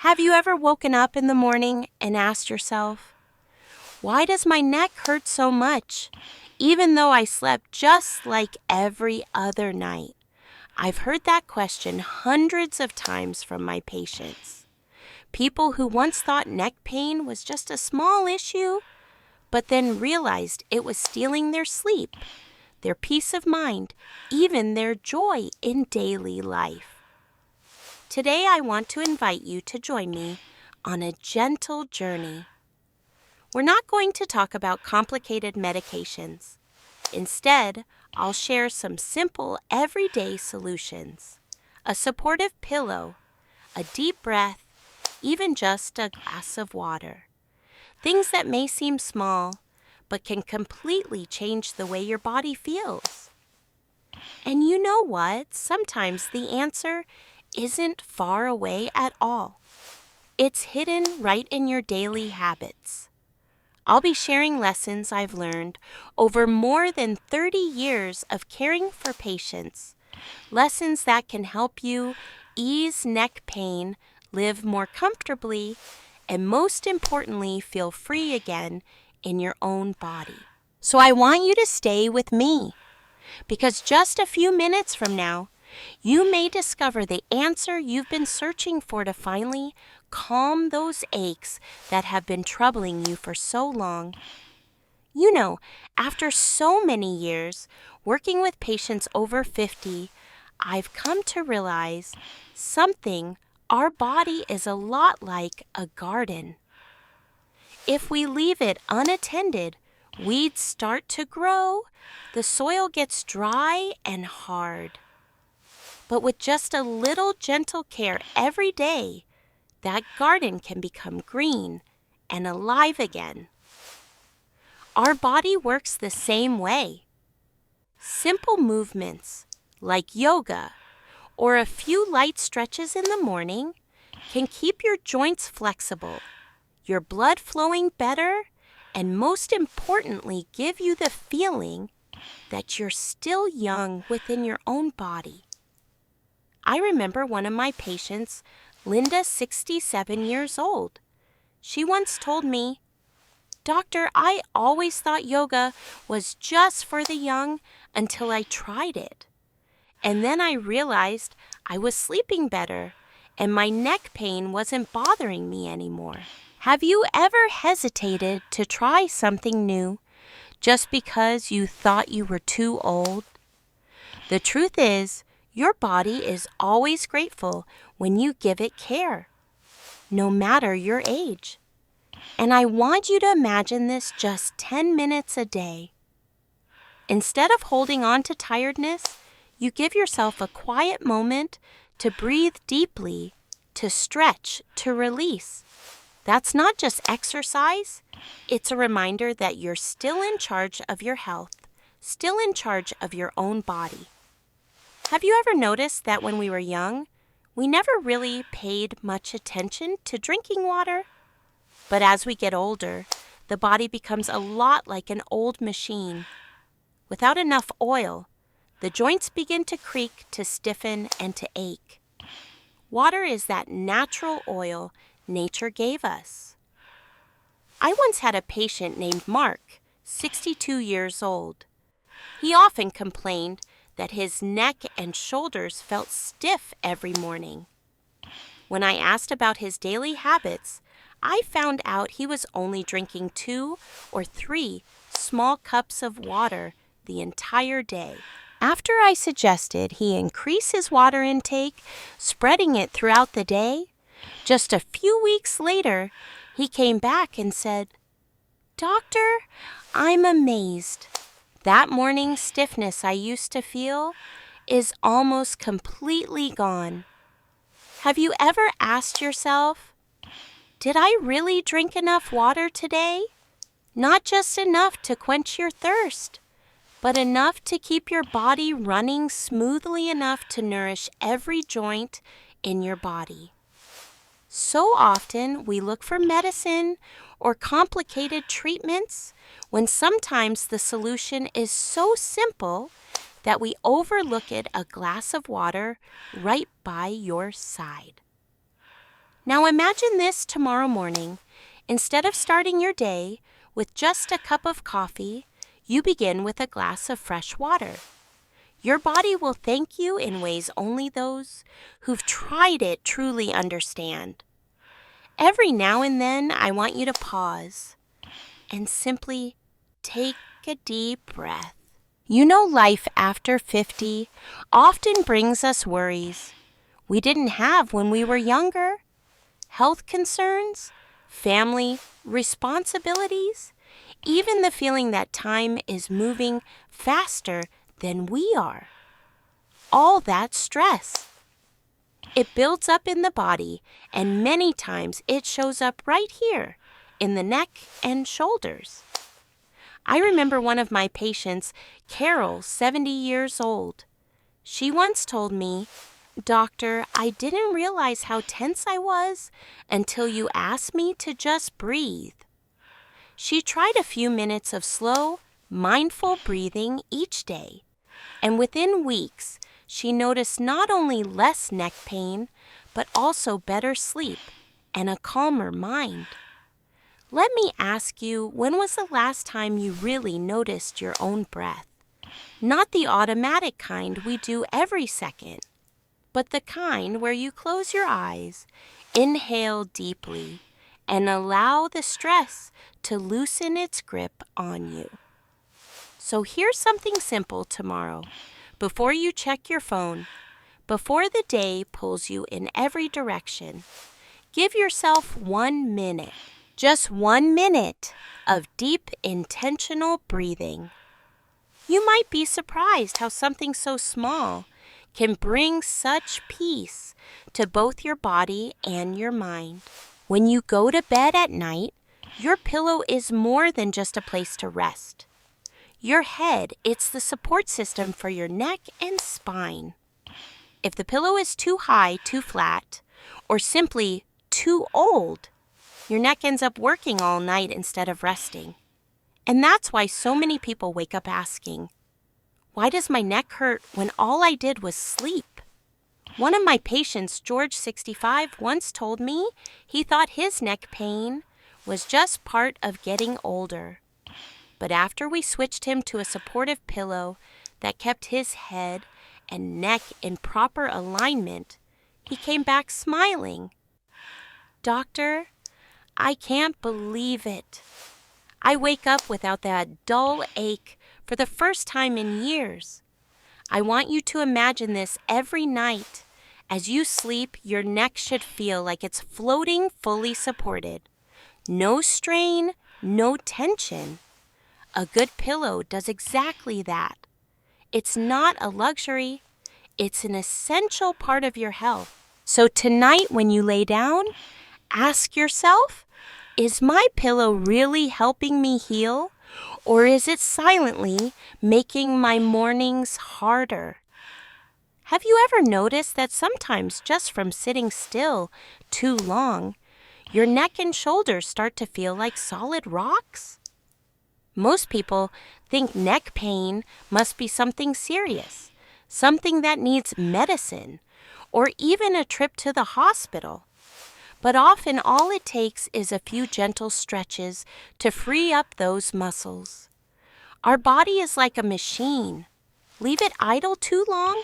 Have you ever woken up in the morning and asked yourself, why does my neck hurt so much, even though I slept just like every other night? I've heard that question hundreds of times from my patients. People who once thought neck pain was just a small issue, but then realized it was stealing their sleep, their peace of mind, even their joy in daily life. Today I want to invite you to join me on a gentle journey. We're not going to talk about complicated medications. Instead, I'll share some simple everyday solutions. A supportive pillow, a deep breath, even just a glass of water. Things that may seem small, but can completely change the way your body feels. And you know what? Sometimes the answer isn't far away at all. It's hidden right in your daily habits. I'll be sharing lessons I've learned over more than 30 years of caring for patients. Lessons that can help you ease neck pain, live more comfortably, and most importantly, feel free again in your own body. So I want you to stay with me, because just a few minutes from now, you may discover the answer you've been searching for to finally calm those aches that have been troubling you for so long. You know, after so many years working with patients over 50, I've come to realize something. Our body is a lot like a garden. If we leave it unattended, weeds start to grow, the soil gets dry and hard. But with just a little gentle care every day, that garden can become green and alive again. Our body works the same way. Simple movements like yoga or a few light stretches in the morning can keep your joints flexible, your blood flowing better, and most importantly, give you the feeling that you're still young within your own body. I remember one of my patients, Linda, 67 years old. She once told me, "Doctor, I always thought yoga was just for the young until I tried it. And then I realized I was sleeping better and my neck pain wasn't bothering me anymore." Have you ever hesitated to try something new just because you thought you were too old? The truth is, your body is always grateful when you give it care, no matter your age. And I want you to imagine this just 10 minutes a day. Instead of holding on to tiredness, you give yourself a quiet moment to breathe deeply, to stretch, to release. That's not just exercise, it's a reminder that you're still in charge of your health, still in charge of your own body. Have you ever noticed that when we were young, we never really paid much attention to drinking water? But as we get older, the body becomes a lot like an old machine. Without enough oil, the joints begin to creak, to stiffen, and to ache. Water is that natural oil nature gave us. I once had a patient named Mark, 62 years old. He often complained that his neck and shoulders felt stiff every morning. When I asked about his daily habits, I found out he was only drinking 2 or 3 small cups of water the entire day. After I suggested he increase his water intake, spreading it throughout the day, just a few weeks later, he came back and said, "Doctor, I'm amazed. That morning stiffness I used to feel is almost completely gone." Have you ever asked yourself, did I really drink enough water today? Not just enough to quench your thirst, but enough to keep your body running smoothly enough to nourish every joint in your body. So often we look for medicine or complicated treatments when sometimes the solution is so simple that we overlook it: a glass of water right by your side. Now imagine this tomorrow morning. Instead of starting your day with just a cup of coffee, you begin with a glass of fresh water. Your body will thank you in ways only those who've tried it truly understand. Every now and then, I want you to pause and simply take a deep breath. You know, life after 50 often brings us worries we didn't have when we were younger. Health concerns, family responsibilities, even the feeling that time is moving faster than we are. All that stress. It builds up in the body, and many times it shows up right here in the neck and shoulders. I remember one of my patients, Carol, 70 years old. She once told me, "Doctor, I didn't realize how tense I was until you asked me to just breathe." She tried a few minutes of slow, mindful breathing each day, and within weeks, she noticed not only less neck pain, but also better sleep and a calmer mind. Let me ask you, when was the last time you really noticed your own breath? Not the automatic kind we do every second, but the kind where you close your eyes, inhale deeply, and allow the stress to loosen its grip on you. So here's something simple tomorrow. Before you check your phone, before the day pulls you in every direction, give yourself 1 minute, just 1 minute of deep, intentional breathing. You might be surprised how something so small can bring such peace to both your body and your mind. When you go to bed at night, your pillow is more than just a place to rest. Your head, it's the support system for your neck and spine. If the pillow is too high, too flat, or simply too old, your neck ends up working all night instead of resting. And that's why so many people wake up asking, "Why does my neck hurt when all I did was sleep?" One of my patients, George, 65, once told me he thought his neck pain was just part of getting older. But after we switched him to a supportive pillow that kept his head and neck in proper alignment, he came back smiling. "Doctor, I can't believe it. I wake up without that dull ache for the first time in years." I want you to imagine this every night. As you sleep, your neck should feel like it's floating fully supported. No strain, no tension. A good pillow does exactly that. It's not a luxury. It's an essential part of your health. So tonight when you lay down, ask yourself, is my pillow really helping me heal, or is it silently making my mornings harder? Have you ever noticed that sometimes just from sitting still too long, your neck and shoulders start to feel like solid rocks? Most people think neck pain must be something serious, something that needs medicine, or even a trip to the hospital. But often all it takes is a few gentle stretches to free up those muscles. Our body is like a machine. Leave it idle too long,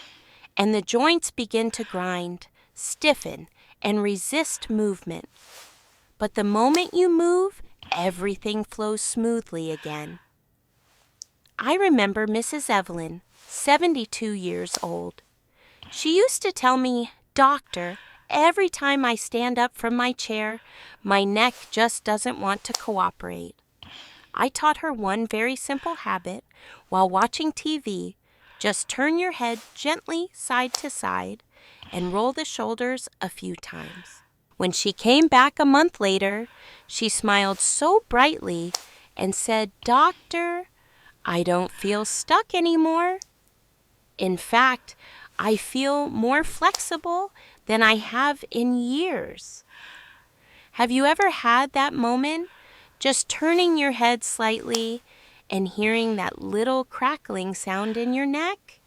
and the joints begin to grind, stiffen, and resist movement. But the moment you move, everything flows smoothly again. I remember Mrs. Evelyn, 72 years old. She used to tell me, "Doctor, every time I stand up from my chair, my neck just doesn't want to cooperate." I taught her one very simple habit. While watching TV, just turn your head gently side to side and roll the shoulders a few times. When she came back a month later, she smiled so brightly and said, "Doctor, I don't feel stuck anymore. In fact, I feel more flexible than I have in years." Have you ever had that moment, just turning your head slightly and hearing that little crackling sound in your neck?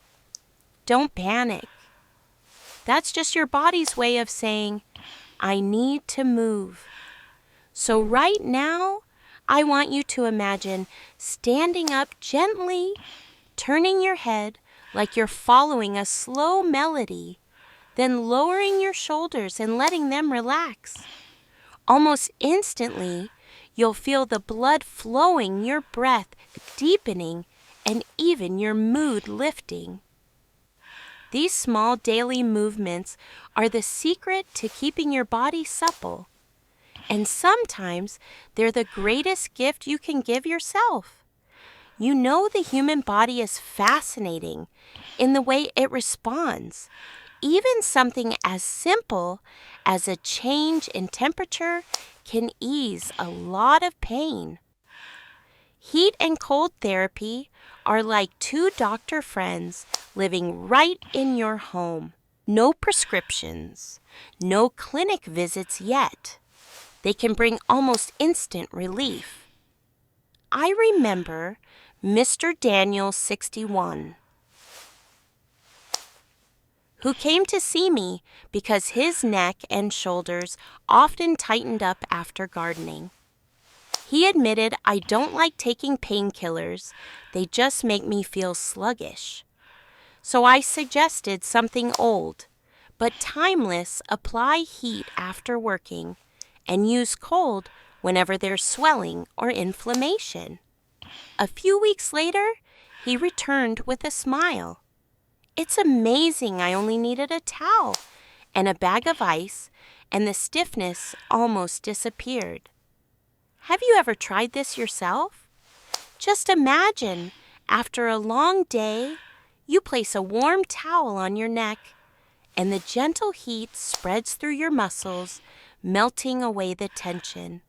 Don't panic. That's just your body's way of saying, I need to move. So right now, I want you to imagine standing up gently, turning your head like you're following a slow melody, then lowering your shoulders and letting them relax. Almost instantly, you'll feel the blood flowing, your breath deepening, and even your mood lifting. These small daily movements are the secret to keeping your body supple. And sometimes they're the greatest gift you can give yourself. You know, the human body is fascinating in the way it responds. Even something as simple as a change in temperature can ease a lot of pain. Heat and cold therapy are like two doctor friends living right in your home. No prescriptions, no clinic visits yet. They can bring almost instant relief. I remember Mr. Daniel, 61, who came to see me because his neck and shoulders often tightened up after gardening. He admitted, I don't like taking painkillers, they just make me feel sluggish. So I suggested something old, but timeless: apply heat after working and use cold whenever there's swelling or inflammation. A few weeks later, he returned with a smile. It's amazing, I only needed a towel and a bag of ice, and the stiffness almost disappeared. Have you ever tried this yourself? Just imagine, after a long day, you place a warm towel on your neck, and the gentle heat spreads through your muscles, melting away the tension.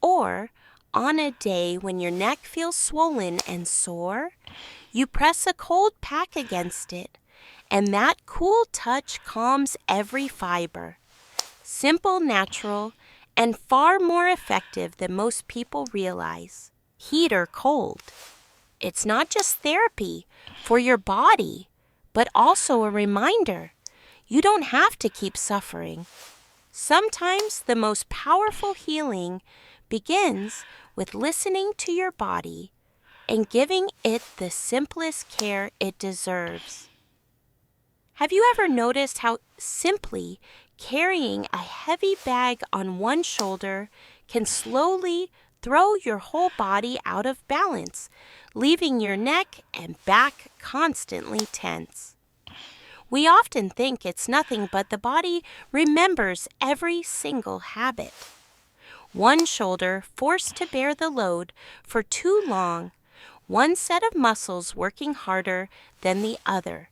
Or, on a day when your neck feels swollen and sore, you press a cold pack against it, and that cool touch calms every fiber. Simple, natural, and far more effective than most people realize. Heat or cold. It's not just therapy for your body, but also a reminder you don't have to keep suffering. Sometimes the most powerful healing begins with listening to your body and giving it the simplest care it deserves. Have you ever noticed how simply carrying a heavy bag on one shoulder can slowly throw your whole body out of balance, leaving your neck and back constantly tense? We often think it's nothing, but the body remembers every single habit. One shoulder forced to bear the load for too long, one set of muscles working harder than the other.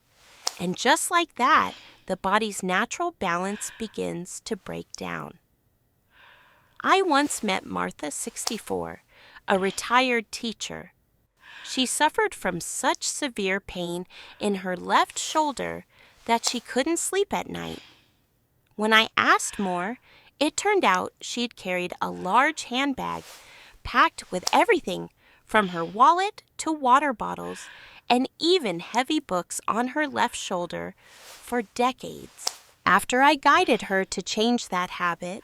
And just like that, the body's natural balance begins to break down. I once met Martha, 64, a retired teacher. She suffered from such severe pain in her left shoulder that she couldn't sleep at night. When I asked more, it turned out she'd carried a large handbag packed with everything from her wallet to water bottles and even heavy books on her left shoulder for decades. After I guided her to change that habit,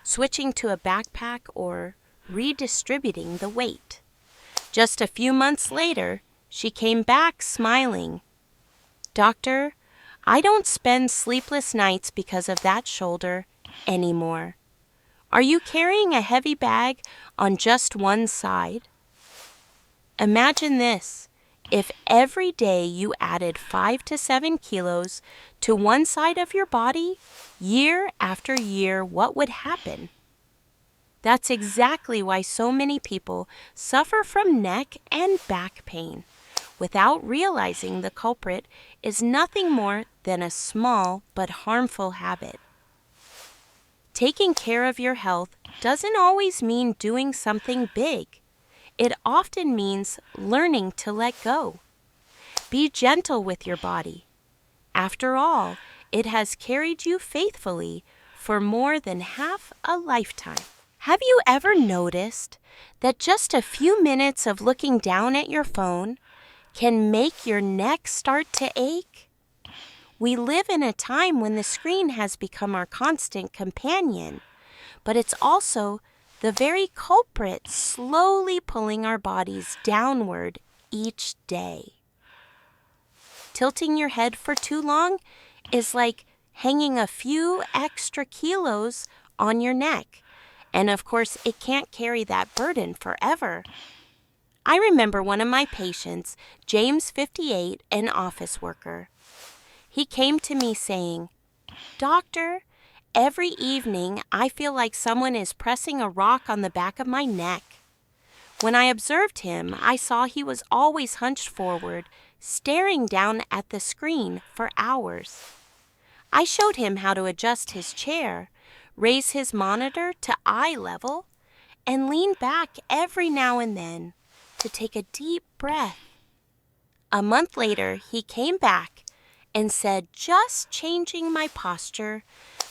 switching to a backpack or redistributing the weight, just a few months later, she came back smiling. Doctor, I don't spend sleepless nights because of that shoulder anymore. Are you carrying a heavy bag on just one side? Imagine this. If every day you added 5 to 7 kilos to one side of your body, year after year, what would happen? That's exactly why so many people suffer from neck and back pain without realizing the culprit is nothing more than a small but harmful habit. Taking care of your health doesn't always mean doing something big. It often means learning to let go. Be gentle with your body. After all, it has carried you faithfully for more than half a lifetime. Have you ever noticed that just a few minutes of looking down at your phone can make your neck start to ache? We live in a time when the screen has become our constant companion, but it's also the very culprit slowly pulling our bodies downward each day. Tilting your head for too long is like hanging a few extra kilos on your neck, and of course it can't carry that burden forever. I remember one of my patients, James 58, an office worker. He came to me saying, "Doctor, every evening I feel like someone is pressing a rock on the back of my neck." When I observed him, I saw he was always hunched forward, staring down at the screen for hours. I showed him how to adjust his chair, raise his monitor to eye level, and lean back every now and then to take a deep breath. A month later, he came back and said just changing my posture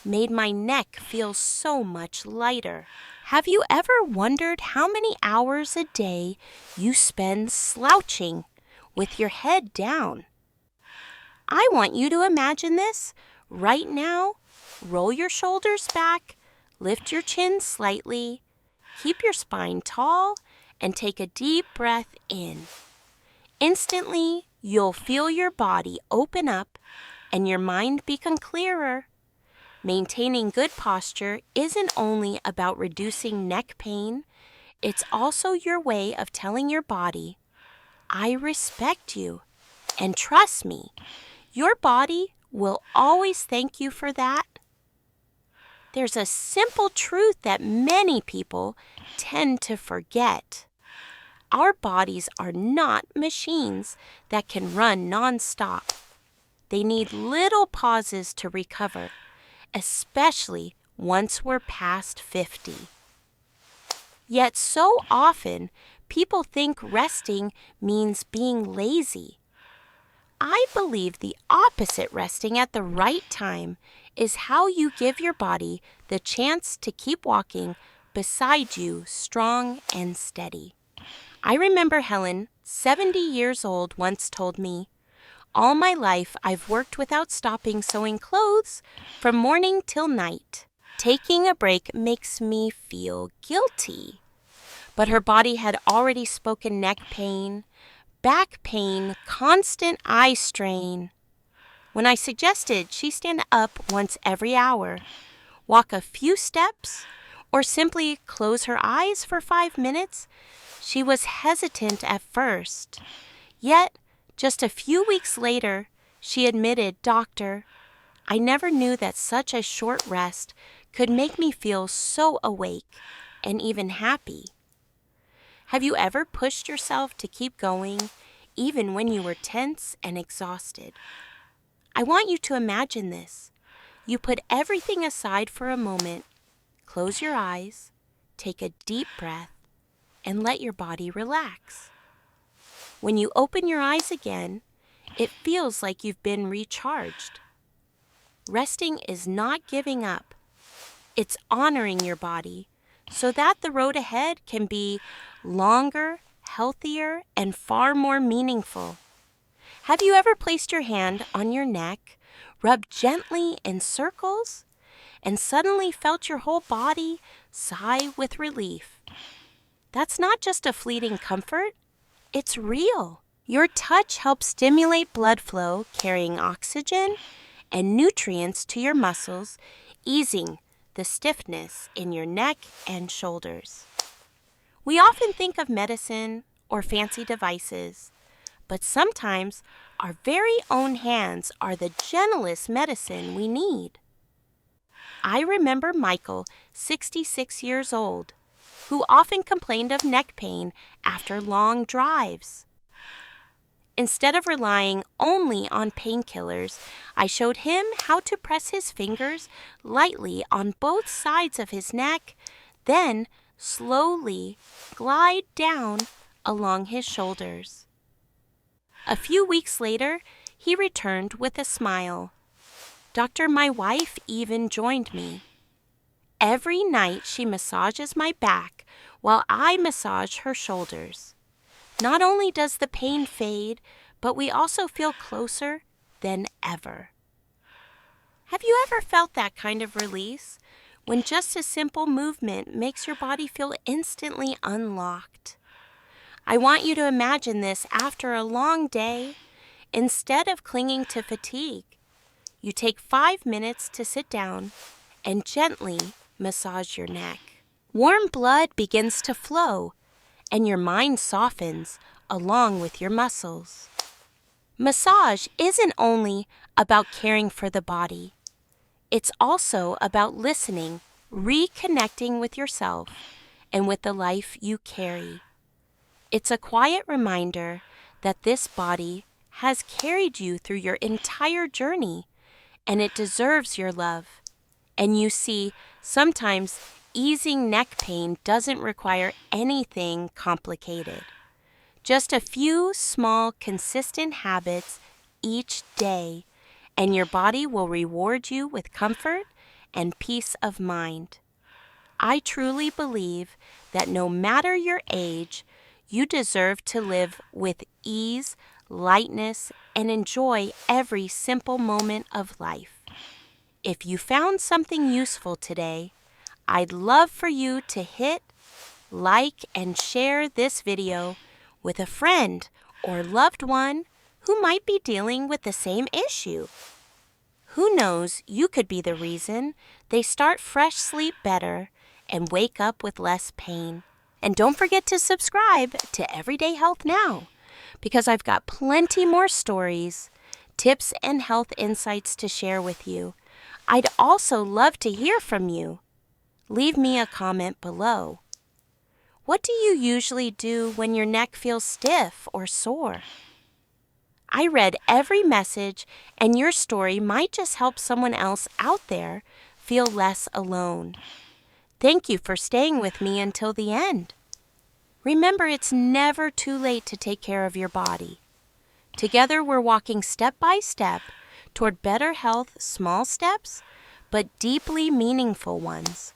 made my neck feel so much lighter. Have you ever wondered how many hours a day you spend slouching with your head down? I want you to imagine this right now. Roll your shoulders back, lift your chin slightly, keep your spine tall, and take a deep breath in. Instantly, you'll feel your body open up and your mind become clearer. Maintaining good posture isn't only about reducing neck pain, it's also your way of telling your body, "I respect you, and trust me, your body will always thank you for that." There's a simple truth that many people tend to forget. Our bodies are not machines that can run nonstop. They need little pauses to recover, especially once we're past 50. Yet so often, people think resting means being lazy. I believe the opposite resting at the right time is how you give your body the chance to keep walking beside you strong and steady. I remember Helen, 70 years old, once told me, "All my life I've worked without stopping sewing clothes from morning till night. Taking a break makes me feel guilty." But her body had already spoken neck pain, back pain, constant eye strain. When I suggested she stand up once every hour, walk a few steps, or simply close her eyes for 5 minutes, she was hesitant at first. Yet, just a few weeks later, she admitted, "Doctor, I never knew that such a short rest could make me feel so awake and even happy." Have you ever pushed yourself to keep going, even when you were tense and exhausted? I want you to imagine this. You put everything aside for a moment, close your eyes, take a deep breath, and let your body relax. When you open your eyes again, it feels like you've been recharged. Resting is not giving up. It's honoring your body so that the road ahead can be longer, healthier, and far more meaningful. Have you ever placed your hand on your neck, rubbed gently in circles, and suddenly felt your whole body sigh with relief? That's not just a fleeting comfort, it's real. Your touch helps stimulate blood flow, carrying oxygen and nutrients to your muscles, easing the stiffness in your neck and shoulders. We often think of medicine or fancy devices, but sometimes our very own hands are the gentlest medicine we need. I remember Michael, 66 years old, who often complained of neck pain after long drives. Instead of relying only on painkillers, I showed him how to press his fingers lightly on both sides of his neck, then slowly glide down along his shoulders. A few weeks later, he returned with a smile. "Doctor, my wife even joined me. Every night she massages my back while I massage her shoulders. Not only does the pain fade, but we also feel closer than ever." Have you ever felt that kind of release when just a simple movement makes your body feel instantly unlocked? I want you to imagine this after a long day. Instead of clinging to fatigue, you take 5 minutes to sit down and gently massage your neck. Warm blood begins to flow, and your mind softens along with your muscles. Massage isn't only about caring for the body. It's also about listening, reconnecting with yourself and with the life you carry. It's a quiet reminder that this body has carried you through your entire journey, and it deserves your love. And you see, sometimes easing neck pain doesn't require anything complicated. Just a few small, consistent habits each day, and your body will reward you with comfort and peace of mind. I truly believe that no matter your age, you deserve to live with ease, lightness, and enjoy every simple moment of life. If you found something useful today, I'd love for you to hit like and share this video with a friend or loved one who might be dealing with the same issue. Who knows, you could be the reason they start fresh sleep better and wake up with less pain. And don't forget to subscribe to Everyday Health Now, because I've got plenty more stories, tips, and health insights to share with you. I'd also love to hear from you. Leave me a comment below. What do you usually do when your neck feels stiff or sore? I read every message, and your story might just help someone else out there feel less alone. Thank you for staying with me until the end. Remember, it's never too late to take care of your body. Together, we're walking step by step toward better health, small steps, but deeply meaningful ones.